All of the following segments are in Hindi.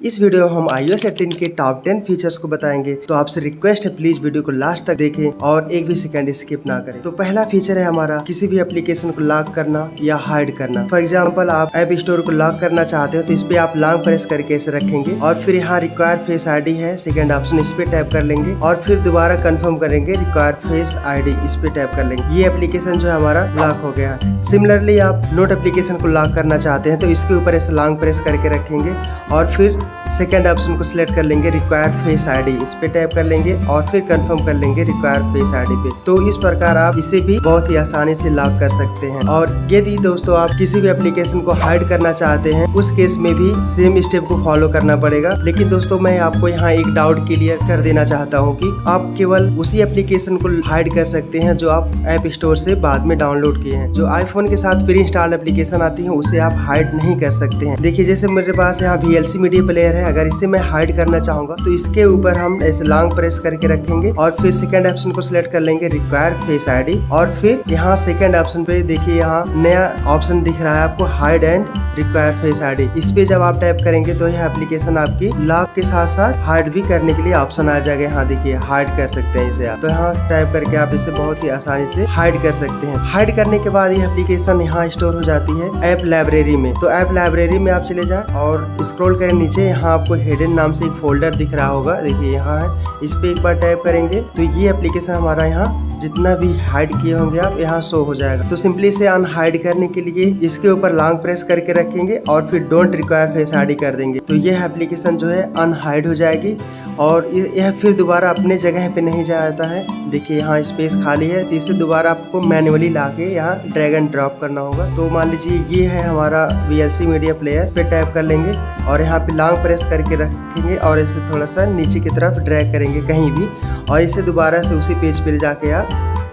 इस वीडियो में हम iOS 18 के टॉप 10 फीचर्स को बताएंगे, तो आपसे रिक्वेस्ट है प्लीज वीडियो को लास्ट तक देखें और एक भी सेकंड स्किप ना करें। तो पहला फीचर है हमारा किसी भी एप्लीकेशन को लॉक करना या हाइड करना। फॉर एग्जांपल आप ऐप स्टोर को लॉक करना चाहते हो तो इस पे आप लॉन्ग प्रेस करके इसे रखेंगे और फिर यहाँ रिक्वायर फेस आईडी है, सेकंड ऑप्शन इस पे टैप कर लेंगे और फिर दोबारा कंफर्म करेंगे रिक्वायर फेस आईडी, इस पे टैप कर लेंगे। ये एप्लीकेशन जो है हमारा लॉक हो गया है। सिमिलरली आप नोट एप्लीकेशन को लॉक करना चाहते हैं तो इसके ऊपर ऐसे लॉन्ग प्रेस करके रखेंगे और फिर सेकेंड ऑप्शन को सिलेक्ट कर लेंगे रिक्वायर फेस आईडी, इस पे टैप कर लेंगे और फिर कंफर्म कर लेंगे रिक्वायर फेस आईडी पे। तो इस प्रकार आप इसे भी बहुत ही आसानी से लॉक कर सकते हैं। और यदि दोस्तों आप किसी भी एप्लीकेशन को हाइड करना चाहते हैं उस केस में भी सेम स्टेप को फॉलो करना पड़ेगा। लेकिन दोस्तों मैं आपको यहाँ एक डाउट क्लियर कर देना चाहता हूँ कि आप केवल उसी एप्लीकेशन को हाइड कर सकते हैं जो आप ऐप स्टोर से बाद में डाउनलोड किए हैं। जो आईफोन के साथ प्री इंस्टॉल एप्लीकेशन आती है उसे आप हाइड नहीं कर सकते हैं। देखिए जैसे मेरे पास यहाँ VLC मीडिया प्लेयर है, अगर इसे मैं हाइड करना चाहूंगा तो इसके ऊपर हम ऐसे लॉन्ग प्रेस करके रखेंगे और फिर सेकंड ऑप्शन को सिलेक्ट कर लेंगे रिक्वायर फेस आईडी और फिर यहाँ सेकंड ऑप्शन पे देखिए यहाँ नया ऑप्शन दिख रहा है आपको hide and require face ID. इस पे जब आप टैप करेंगे तो यह एप्लीकेशन आपकी लॉक के साथ साथ हाइड भी करने के लिए ऑप्शन आ जाएगा। यहाँ देखिए हाइड कर सकते हैं इसे आप, तो यहाँ टैप करके आप इसे बहुत ही आसानी से हाइड कर सकते हैं। हाइड करने के बाद यह एप्लीकेशन यहाँ स्टोर हो जाती है ऐप लाइब्रेरी में। तो ऐप लाइब्रेरी में आप चले जाए और स्क्रॉल करें नीचे, यहाँ आपको हिडन नाम से एक फोल्डर दिख रहा होगा, देखिए यहाँ है, इस पे एक बार टैप करेंगे तो ये एप्लीकेशन हमारा यहाँ जितना भी हाइड किए होंगे आप यहाँ शो हो जाएगा। तो सिंपली इसे अनहाइड करने के लिए इसके ऊपर लॉन्ग प्रेस करके रखेंगे और फिर डोंट रिक्वायर फेस आईडी कर देंगे तो यह एप्लीकेशन जो है अनहाइड हो जाएगी और यह फिर दोबारा अपने जगह पे नहीं जाता है। देखिए यहाँ स्पेस खाली है तो इसे दोबारा आपको मैन्युअली लाके यहाँ ड्रैग एंड ड्रॉप करना होगा। तो मान लीजिए ये है हमारा VLC मीडिया प्लेयर, पे टैप कर लेंगे और यहाँ पे लॉन्ग प्रेस करके रखेंगे और इसे थोड़ा सा नीचे की तरफ ड्रैग करेंगे कहीं भी और इसे दोबारा से उसी पेज पे जाके आप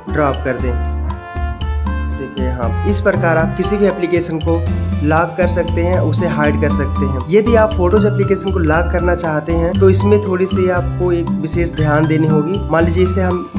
ड्रॉप कर दें। देखिए यहाँ इस प्रकार आप किसी भी एप्लीकेशन को लॉक कर सकते हैं, उसे हाइड कर सकते हैं। यदि आप फोटोज एप्लीकेशन को लॉक करना चाहते हैं तो इसमें थोड़ी सी आपको एक विशेष ध्यान देनी होगी। मान लीजिए इसे हम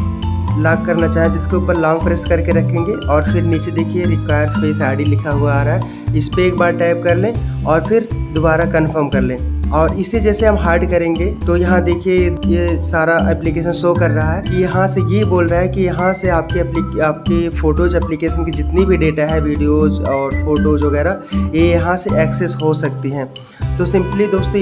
लॉक करना चाहें तो इसके ऊपर लॉन्ग प्रेस करके रखेंगे और फिर नीचे देखिए रिक्वायर फेस आईडी लिखा हुआ आ रहा है, इस पे एक बार टैप कर लें और फिर दोबारा कंफर्म कर लें और इसे जैसे हम हाइड करेंगे तो यहाँ देखिए ये सारा एप्लीकेशन शो कर रहा है कि यहाँ से ये बोल रहा है कि यहाँ से आपके फोटोज एप्लीकेशन की जितनी भी डेटा है, वीडियोज और फोटोज वगैरह, ये यहाँ से एक्सेस हो सकती हैं। तो सिंपली दोस्तों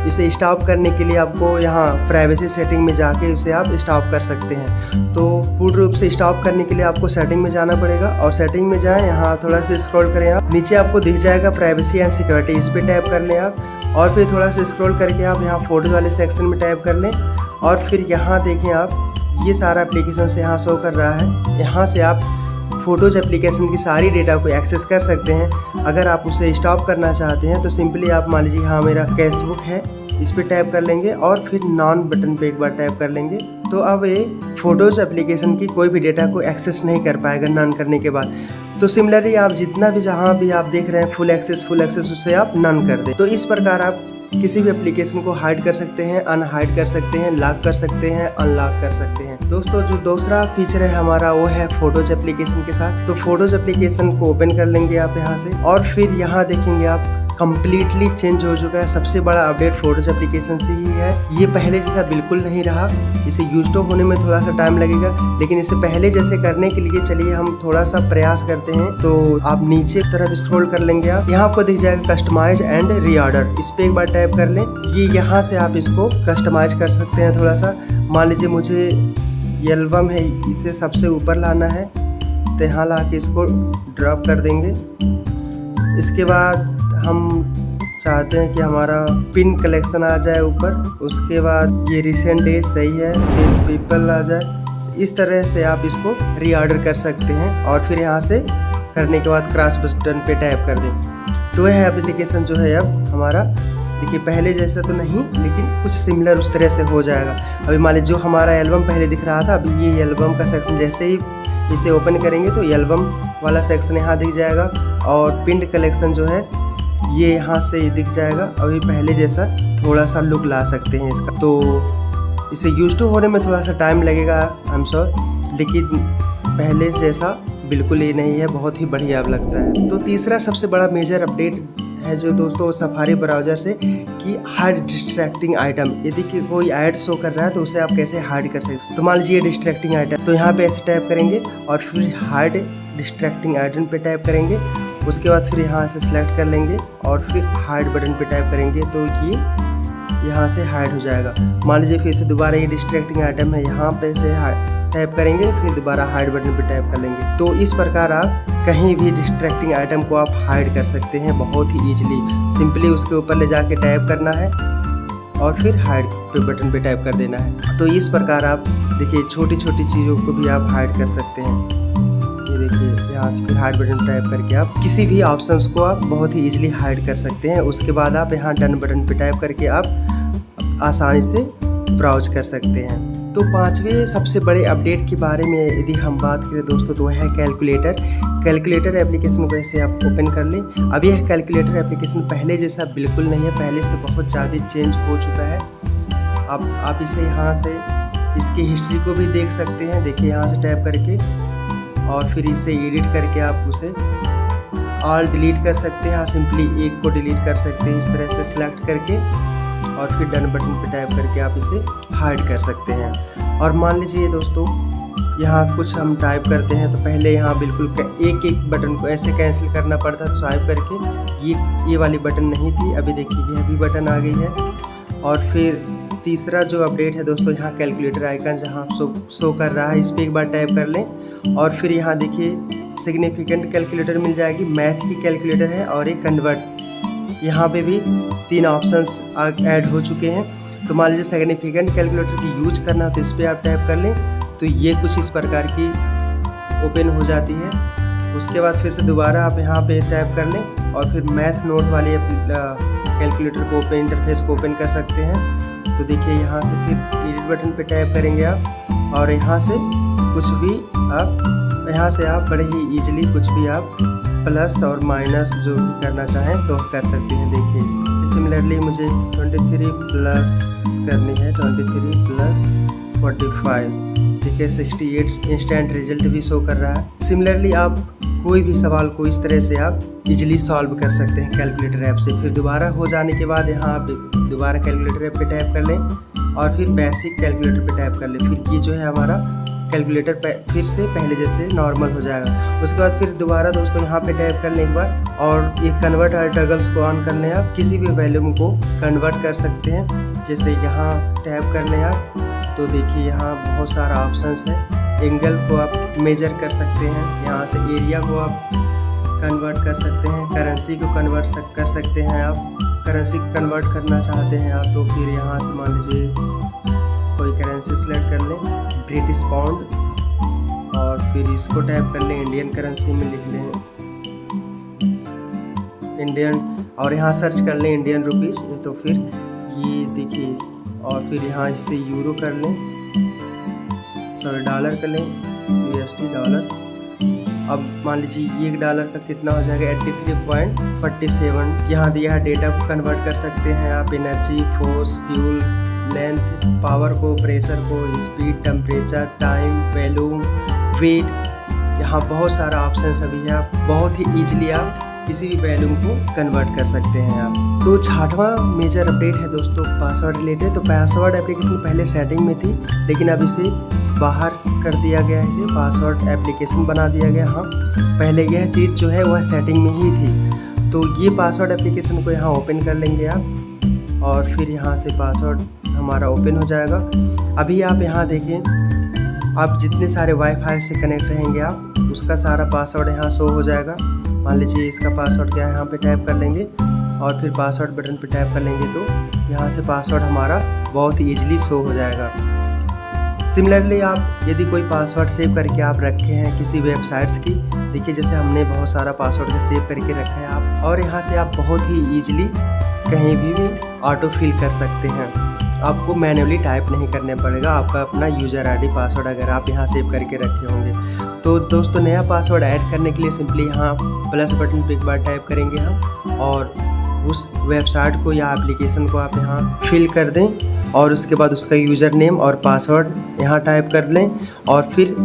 इसे स्टॉप करने के लिए आपको यहाँ प्राइवेसी सेटिंग में जाके इसे आप स्टॉप कर सकते हैं। तो पूर्ण रूप से स्टॉप करने के लिए आपको सेटिंग में जाना पड़ेगा और सेटिंग में जाएं, यहाँ थोड़ा सा स्क्रॉल करें आप, नीचे आपको दिख जाएगा प्राइवेसी एंड सिक्योरिटी, इस पे टैप कर लें आप और फिर थोड़ा सा स्क्रॉल करके आप यहाँ फोटोज वाले सेक्शन में टैप कर लें और फिर यहाँ देखें आप ये सारा एप्लीकेशन से यहाँ शो कर रहा है। यहाँ से आप फोटोज एप्लीकेशन की सारी डेटा को एक्सेस कर सकते हैं। अगर आप उसे स्टॉप करना चाहते हैं तो सिंपली आप मान लीजिए हाँ मेरा फेसबुक है, इस पे टैप कर लेंगे और फिर नॉन बटन पे एक बार टैप कर लेंगे तो अब ये फोटोज एप्लीकेशन की कोई भी डेटा को एक्सेस नहीं कर पाएगा नॉन करने के बाद। तो सिमिलरली आप जितना भी जहाँ भी आप देख रहे हैं फुल एक्सेस उससे आप नॉन कर दें। तो इस प्रकार आप किसी भी एप्लीकेशन को हाइड कर सकते हैं, अनहाइड कर सकते हैं, लॉक कर सकते हैं, अनलॉक कर सकते हैं। दोस्तों जो दूसरा फीचर है हमारा वो है फोटोज एप्लीकेशन के साथ। तो फोटोज एप्लीकेशन को ओपन कर लेंगे आप यहाँ से और फिर यहाँ देखेंगे आप कम्प्लीटली चेंज हो चुका है। सबसे बड़ा अपडेट फोटोज एप्लीकेशन से ही है। ये पहले जैसा बिल्कुल नहीं रहा, इसे यूज तो होने में थोड़ा सा टाइम लगेगा, लेकिन इसे पहले जैसे करने के लिए चलिए हम थोड़ा सा प्रयास करते हैं। तो आप नीचे तरफ स्क्रॉल कर लेंगे आप, यहाँ आपको दिख जाएगा कस्टमाइज एंड रीऑर्डर, इस पे एक बार टैप कर लें। ये यहाँ से आप इसको कस्टमाइज कर सकते हैं थोड़ा सा। मान लीजिए मुझे ये एल्बम है, इसे सबसे ऊपर लाना है तो यहाँ ला के इसको ड्रॉप कर देंगे। इसके बाद हम चाहते हैं कि हमारा पिन कलेक्शन आ जाए ऊपर, उसके बाद ये रिसेंट डेज सही है, फिर पीपल आ जाए। इस तरह से आप इसको रीऑर्डर कर सकते हैं और फिर यहाँ से करने के बाद क्रॉस बटन पे टैप कर दें। तो यह एप्लीकेशन जो है अब हमारा देखिए पहले जैसा तो नहीं लेकिन कुछ सिमिलर उस तरह से हो जाएगा। अभी मान लीजिए जो हमारा एल्बम पहले दिख रहा था, अभी ये एल्बम का सेक्शन जैसे ही इसे ओपन करेंगे तो एल्बम वाला सेक्शन यहाँ दिख जाएगा और पिन कलेक्शन जो है ये यहाँ से दिख जाएगा। अभी पहले जैसा थोड़ा सा लुक ला सकते हैं इसका। तो इसे यूज टू होने में थोड़ा सा टाइम लगेगा आई एम श्योर, लेकिन पहले जैसा बिल्कुल ही नहीं है, बहुत ही बढ़िया अब लगता है। तो तीसरा सबसे बड़ा मेजर अपडेट है जो दोस्तों सफारी ब्राउज़र से कि हाइड डिस्ट्रैक्टिंग आइटम, यदि कि कोई ऐड शो कर रहा है तो उसे आप कैसे हाइड कर सकते हैं। तो मान लीजिए डिस्ट्रैक्टिंग आइटम, तो यहाँ पे ऐसे टाइप करेंगे और फिर हाइड डिस्ट्रैक्टिंग आइटम पे टाइप करेंगे। उसके बाद फिर यहाँ से सिलेक्ट कर लेंगे और फिर हाइड बटन पे टाइप करेंगे तो ये यहाँ से हाइड हो जाएगा। मान लीजिए फिर से दोबारा ये डिस्ट्रैक्टिंग आइटम है, यहाँ पे से टाइप करेंगे, फिर दोबारा हाइड बटन पे टाइप कर लेंगे। तो इस प्रकार आप कहीं भी डिस्ट्रैक्टिंग आइटम को आप हाइड कर सकते हैं बहुत ही ईजिली। सिंपली उसके ऊपर ले जाके टाइप करना है और फिर हाइड पे बटन पे टाइप कर देना है। तो इस प्रकार आप देखिए छोटी छोटी चीज़ों को भी आप हाइड कर सकते हैं। ये देखिए यहाँ से फिर हाइड बटन टाइप करके आप किसी भी ऑप्शंस को आप बहुत ही ईजिली हाइड कर सकते हैं। उसके बाद आप यहाँ डन बटन पे टाइप करके आप आसानी से ब्राउज कर सकते हैं। तो पांचवें सबसे बड़े अपडेट के बारे में यदि हम बात करें दोस्तों तो है कैलकुलेटर एप्लीकेशन को ऐसे आप ओपन कर लें। अब यह कैलकुलेटर एप्लीकेशन पहले जैसा बिल्कुल नहीं है, पहले से बहुत ज़्यादा चेंज हो चुका है। अब आप इसे यहाँ से इसकी हिस्ट्री को भी देख सकते हैं। देखिए यहाँ से टैप करके और फिर इसे एडिट करके आप उसे ऑल डिलीट कर सकते हैं। सिंपली एक को डिलीट कर सकते हैं इस तरह से सिलेक्ट करके और फिर डन बटन पे टाइप करके आप इसे हाइड कर सकते हैं। और मान लीजिए दोस्तों यहाँ कुछ हम टाइप करते हैं तो पहले यहाँ बिल्कुल एक एक बटन को ऐसे कैंसिल करना पड़ता था स्वाइप करके, ये वाली बटन नहीं थी। अभी देखिए यह भी बटन आ गई है। और फिर तीसरा जो अपडेट है दोस्तों, यहाँ कैलकुलेटर आइकन जहाँ शो कर रहा है इस पर एक बार टाइप कर लें और फिर यहाँ देखिए सिग्निफिकेंट कैलकुलेटर मिल जाएगी, मैथ की कैलकुलेटर है और एक कन्वर्ट। यहाँ पे भी 3 ऑप्शंस ऐड हो चुके हैं। तो मान लीजिए सिग्निफिकेंट कैलकुलेटर की यूज करना हो तो इस पर आप टाइप कर लें तो ये कुछ इस प्रकार की ओपन हो जाती है। उसके बाद फिर से दोबारा आप यहाँ पे टाइप कर लें और फिर मैथ नोट वाली कैलकुलेटर को ओपन इंटरफेस को ओपन कर सकते हैं। तो देखिए यहाँ से फिर एडिट बटन पे टाइप करेंगे आप और यहाँ से कुछ भी आप बड़े ही ईजिली कुछ भी आप प्लस और माइनस जो भी करना चाहें तो कर सकते हैं। देखिए सिमिलरली मुझे 23 प्लस करनी है, 23 प्लस 45, ठीक है 68 इंस्टेंट रिजल्ट भी शो कर रहा है। सिमिलरली आप कोई भी सवाल को इस तरह से आप इजीली सॉल्व कर सकते हैं कैलकुलेटर ऐप से। फिर दोबारा हो जाने के बाद यहाँ आप दोबारा कैलकुलेटर ऐप पे टाइप कर लें और फिर बेसिक कैलकुलेटर पे टाइप कर लें। फिर ये जो है हमारा कैलकुलेटर फिर से पहले जैसे नॉर्मल हो जाएगा। उसके बाद फिर दोबारा दोस्तों यहाँ पे टाइप कर लें एक बार और ये कन्वर्ट और टगल्स को ऑन कर लें। आप किसी भी वैल्यू को कन्वर्ट कर सकते हैं। जैसे यहाँ टैप कर लें आप तो देखिए यहाँ बहुत सारा ऑप्शंस है। एंगल को आप मेजर कर सकते हैं, यहाँ से एरिया को आप कन्वर्ट कर सकते हैं, करेंसी को कन्वर्ट कर सकते हैं। आप करेंसी को कन्वर्ट करना चाहते हैं आप तो फिर यहाँ से मान लीजिए कोई करेंसी सेलेक्ट कर लें, ब्रिटिश पाउंड, और फिर इसको टाइप कर लें इंडियन करेंसी में लिख लें इंडियन और यहाँ सर्च कर लें इंडियन रुपीज़। तो फिर ये देखिए और फिर यहाँ इससे यूरो कर लें, सॉरी डॉलर कर लें, USD डॉलर। अब मान लीजिए $1 का कितना हो जाएगा 83.47। यहाँ दिया है डेटा को कन्वर्ट कर सकते हैं आप, energy, force, fuel, length, power को, प्रेशर को, speed, temperature, time, volume, weight. यहाँ बहुत सारा ऑप्शन अभी है। आप बहुत ही ईजिली आप किसी भी वैल्यूम को कन्वर्ट कर सकते हैं आप। तो 6वां मेजर अपडेट है दोस्तों पासवर्ड रिलेटेड। तो पासवर्ड एप्लीकेशन पहले सेटिंग में थी लेकिन अब इसे बाहर कर दिया गया है, इसे पासवर्ड एप्लीकेशन बना दिया गया। हाँ पहले यह चीज़ जो है वह सेटिंग में ही थी। तो ये पासवर्ड एप्लीकेशन को यहाँ ओपन कर लेंगे आप और फिर यहाँ से पासवर्ड हमारा ओपन हो जाएगा। अभी आप यहाँ देखें, आप जितने सारे वाईफाई से कनेक्ट रहेंगे आप उसका सारा पासवर्ड यहाँ शो हो जाएगा। मान लीजिए इसका पासवर्ड क्या है, यहाँ पे टाइप कर लेंगे और फिर पासवर्ड बटन पे टाइप कर लेंगे तो यहाँ से पासवर्ड हमारा बहुत ही ईजिली शो हो जाएगा। सिमिलरली आप यदि कोई पासवर्ड सेव करके आप रखे हैं किसी वेबसाइट्स की, देखिए जैसे हमने बहुत सारा पासवर्ड सेव करके रखा है आप, और यहाँ से आप बहुत ही ईजिली कहीं भी ऑटो फिल कर सकते हैं। आपको मैन्युअली टाइप नहीं करने पड़ेगा, आपका अपना यूज़र ID पासवर्ड अगर आप यहाँ सेव करके रखे होंगे। तो दोस्तों नया पासवर्ड ऐड करने के लिए सिंपली यहाँ प्लस बटन पे एक बार टाइप करेंगे हम और उस वेबसाइट को या एप्लीकेशन को आप यहाँ फिल कर दें और उसके बाद उसका यूज़र नेम और पासवर्ड यहाँ टाइप कर लें। और फिर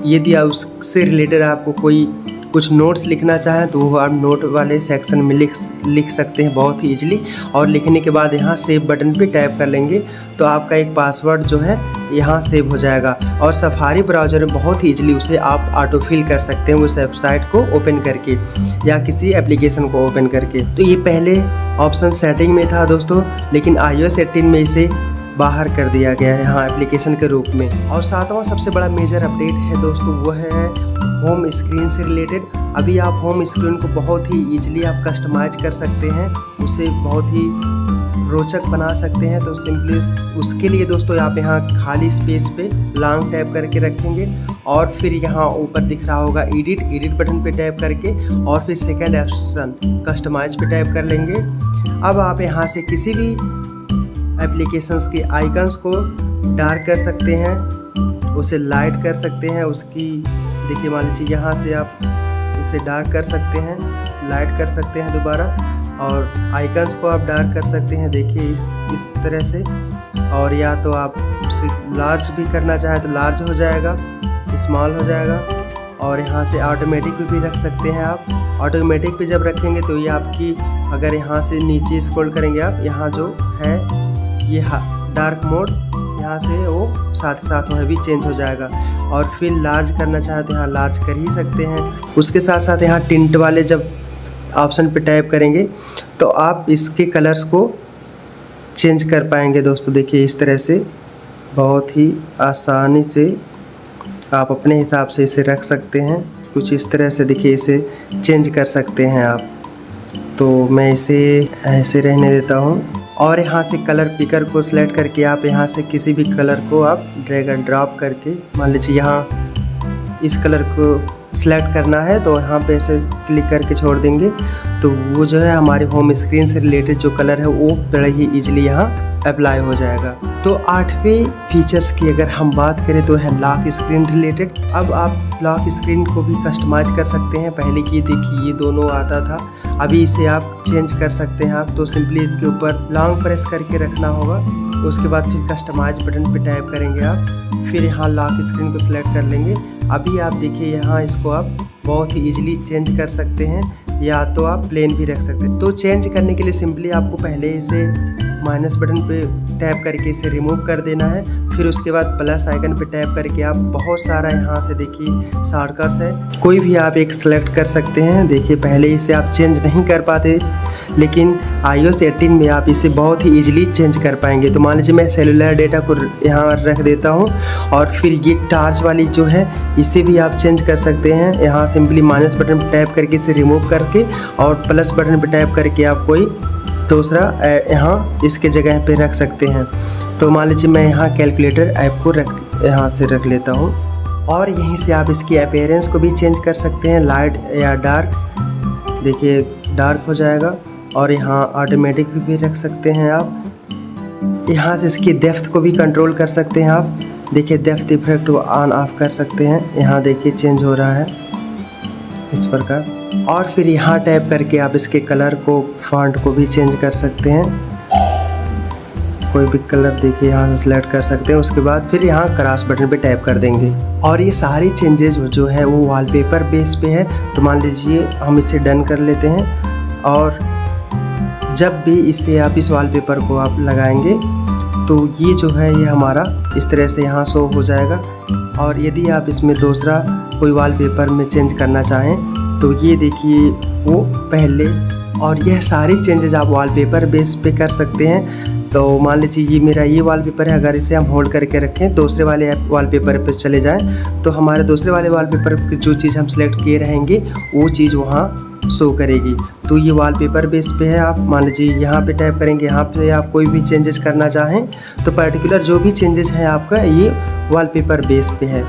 यदि उससे रिलेटेड आपको कोई कुछ नोट्स लिखना चाहें तो वो आप नोट वाले सेक्शन में लिख सकते हैं बहुत ही ईजिली। और लिखने के बाद यहाँ सेव बटन पे टैप कर लेंगे तो आपका एक पासवर्ड जो है यहाँ सेव हो जाएगा। और सफारी ब्राउज़र में बहुत ही ईजिली उसे आप ऑटो फिल कर सकते हैं उस वेबसाइट को ओपन करके या किसी एप्लीकेशन को ओपन करके। तो ये पहले ऑप्शन सेटिंग में था दोस्तों, लेकिन iOS 18 में इसे बाहर कर दिया गया है यहाँ एप्लीकेशन के रूप में। और सातवां सबसे बड़ा मेजर अपडेट है दोस्तों, वो है होम स्क्रीन से रिलेटेड। अभी आप होम स्क्रीन को बहुत ही ईजिली आप कस्टमाइज कर सकते हैं, उसे बहुत ही रोचक बना सकते हैं। तो सिंपली उसके लिए दोस्तों आप यहाँ खाली स्पेस पे लॉन्ग टैप करके रखेंगे और फिर यहाँ ऊपर दिख रहा होगा एडिट बटन पे टैप करके और फिर सेकंड ऑप्शन कस्टमाइज पे टैप कर लेंगे। अब आप यहाँ से किसी भी एप्लीकेशंस के आइकन्स को डार्क कर सकते हैं, उसे लाइट कर सकते हैं। उसकी देखिए मान लीजिए यहाँ से आप इसे डार्क कर सकते हैं, लाइट कर सकते हैं दोबारा, और आइकन्स को आप डार्क कर सकते हैं देखिए इस तरह से। और या तो आप उसे लार्ज भी करना चाहें तो लार्ज हो जाएगा, स्मॉल हो जाएगा। और यहाँ से ऑटोमेटिक भी रख सकते हैं आप। ऑटोमेटिक पे जब रखेंगे तो ये आपकी, अगर यहाँ से नीचे स्क्रॉल करेंगे आप, यहाँ जो है ये डार्क मोड, यहाँ से वो साथ ही साथ वो भी चेंज हो जाएगा। और फिर लार्ज करना चाहे तो यहाँ लार्ज कर ही सकते हैं। उसके साथ साथ यहाँ टिंट वाले जब ऑप्शन पे टैप करेंगे तो आप इसके कलर्स को चेंज कर पाएंगे दोस्तों। देखिए इस तरह से बहुत ही आसानी से आप अपने हिसाब से इसे रख सकते हैं। कुछ इस तरह से देखिए इसे चेंज कर सकते हैं आप। तो मैं इसे ऐसे रहने देता हूँ। और यहाँ से कलर पिकर को सिलेक्ट करके आप यहाँ से किसी भी कलर को आप ड्रैग एंड ड्रॉप करके, मान लीजिए यहाँ इस कलर को सिलेक्ट करना है तो यहाँ पे ऐसे क्लिक करके छोड़ देंगे तो वो जो है हमारे होम स्क्रीन से रिलेटेड जो कलर है वो बड़ा ही ईजिली यहाँ अप्लाई हो जाएगा। तो 8वें फीचर्स की अगर हम बात करें तो है लॉक स्क्रीन रिलेटेड। अब आप लॉक स्क्रीन को भी कस्टमाइज कर सकते हैं। पहले की देखिए ये दोनों आता था, अभी इसे आप चेंज कर सकते हैं आप। तो सिंपली इसके ऊपर लॉन्ग प्रेस करके रखना होगा, उसके बाद फिर कस्टमाइज बटन पे टैप करेंगे आप, फिर यहाँ लॉक स्क्रीन को सिलेक्ट कर लेंगे। अभी आप देखिए यहाँ इसको आप बहुत ही ईजिली चेंज कर सकते हैं या तो आप प्लेन भी रख सकते हैं। तो चेंज करने के लिए सिंपली आपको पहले इसे माइनस बटन पे टैप करके इसे रिमूव कर देना है, फिर उसके बाद प्लस आइकन पे टैप करके आप बहुत सारा यहाँ से देखिए शॉर्टकट्स है, कोई भी आप एक सेलेक्ट कर सकते हैं। देखिए पहले इसे आप चेंज नहीं कर पाते, लेकिन iOS 18 में आप इसे बहुत ही इजीली चेंज कर पाएंगे। तो मान लीजिए मैं सेलुलर डेटा को यहाँ रख देता हूँ और फिर ये टार्च वाली जो है इसे भी आप चेंज कर सकते हैं। यहाँ सिंपली माइनस बटन पर टैप करके इसे रिमूव करके और प्लस बटन पर टैप करके आप कोई दूसरा यहाँ इसके जगह पे रख सकते हैं। तो मान लीजिए मैं यहाँ कैलकुलेटर ऐप को यहाँ से रख लेता हूँ और यहीं से आप इसकी अपीयरेंस को भी चेंज कर सकते हैं, लाइट या डार्क। देखिए डार्क हो जाएगा और यहाँ ऑटोमेटिक भी रख सकते हैं आप। यहाँ से इसकी डेप्थ को भी कंट्रोल कर सकते हैं आप। देखिए डेप्थ इफेक्ट ऑन ऑफ कर सकते हैं, यहाँ देखिए चेंज हो रहा है इस प्रकार। और फिर यहाँ टैप करके आप इसके कलर को, फॉन्ट को भी चेंज कर सकते हैं, कोई भी कलर देखिए यहाँ से सिलेक्ट कर सकते हैं। उसके बाद फिर यहाँ क्रॉस बटन पे टैप कर देंगे और ये सारी चेंजेस जो है वो वॉलपेपर बेस पे है। तो मान लीजिए हम इसे डन कर लेते हैं और जब भी इससे आप इस वॉलपेपर को आप लगाएंगे तो ये जो है ये हमारा इस तरह से यहाँ शो हो जाएगा। और यदि आप इसमें दूसरा कोई वॉलपेपर में चेंज करना चाहें तो ये देखिए वो पहले, और यह सारी चेंजेस आप वॉलपेपर बेस पे कर सकते हैं। तो मान लीजिए ये मेरा ये वॉलपेपर है, अगर इसे हम होल्ड करके रखें दूसरे वाले वॉलपेपर पर चले जाएं तो हमारे दूसरे वाले वॉलपेपर की जो चीज़ हम सिलेक्ट किए रहेंगे वो चीज़ वहाँ शो करेगी। तो ये वॉलपेपर बेस पे है। आप मान लीजिए यहाँ पे टैप करेंगे, यहाँ पे आप कोई भी चेंजेस करना चाहें तो पर्टिकुलर जो भी चेंजेस है आपका ये वॉलपेपर बेस पे है।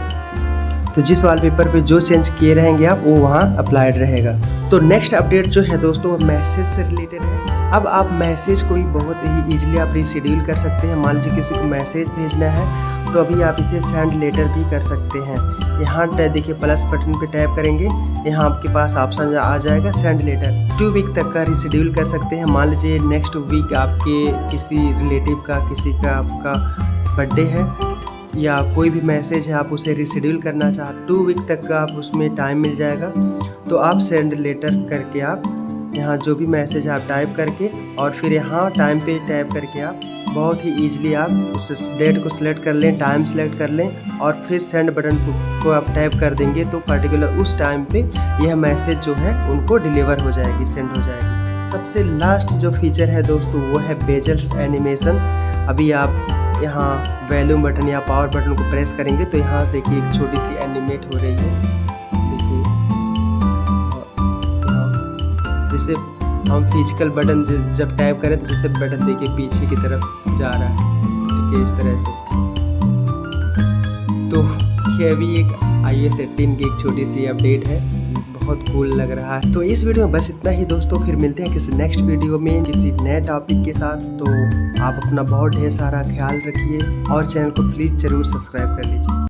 तो जिस वॉलपेपर पे जो चेंज किए रहेंगे आप वो वहाँ अप्लाइड रहेगा। तो नेक्स्ट अपडेट जो है दोस्तों मैसेज से रिलेटेड है। अब आप मैसेज को भी बहुत ही ईजिली आप रीशेड्यूल कर सकते हैं। मान लीजिए किसी को मैसेज भेजना है तो अभी आप इसे सेंड लेटर भी कर सकते हैं। यहाँ देखिए प्लस बटन पे टैप करेंगे, यहाँ आपके पास ऑप्शन आ जाएगा सेंड लेटर। 2 वीक तक का रीशेड्यूल कर सकते हैं। मान लीजिए नेक्स्ट वीक आपके किसी रिलेटिव का, किसी का आपका बर्थडे है या कोई भी मैसेज है आप उसे रीशेड्यूल करना चाहते 2 वीक तक का आप उसमें टाइम मिल जाएगा। तो आप सेंड लेटर करके आप यहाँ जो भी मैसेज आप टाइप करके और फिर यहाँ टाइम पे टैप करके आप बहुत ही ईजिली आप उस डेट को सिलेक्ट कर लें, टाइम सेलेक्ट कर लें और फिर सेंड बटन को आप टैप कर देंगे तो पर्टिकुलर उस टाइम पे यह मैसेज जो है उनको डिलीवर हो जाएगी, सेंड हो जाएगी। सबसे लास्ट जो फीचर है दोस्तों वो है बेजल्स एनिमेशन। अभी आप यहाँ वॉल्यूम बटन या पावर बटन को प्रेस करेंगे तो यहाँ देखिए एक छोटी सी एनिमेट हो रही है, देखिए। जैसे हम फिजिकल बटन जब टैप करें तो जैसे बटन देखिए पीछे की तरफ जा रहा है, देखिए इस तरह से। तो ये भी एक iOS 18 की एक छोटी सी अपडेट है, बहुत कूल लग रहा है। तो इस वीडियो में बस इतना ही दोस्तों, फिर मिलते हैं किसी नेक्स्ट वीडियो में किसी नए टॉपिक के साथ। तो आप अपना बहुत ढेर सारा ख्याल रखिए और चैनल को प्लीज़ ज़रूर सब्सक्राइब कर लीजिए।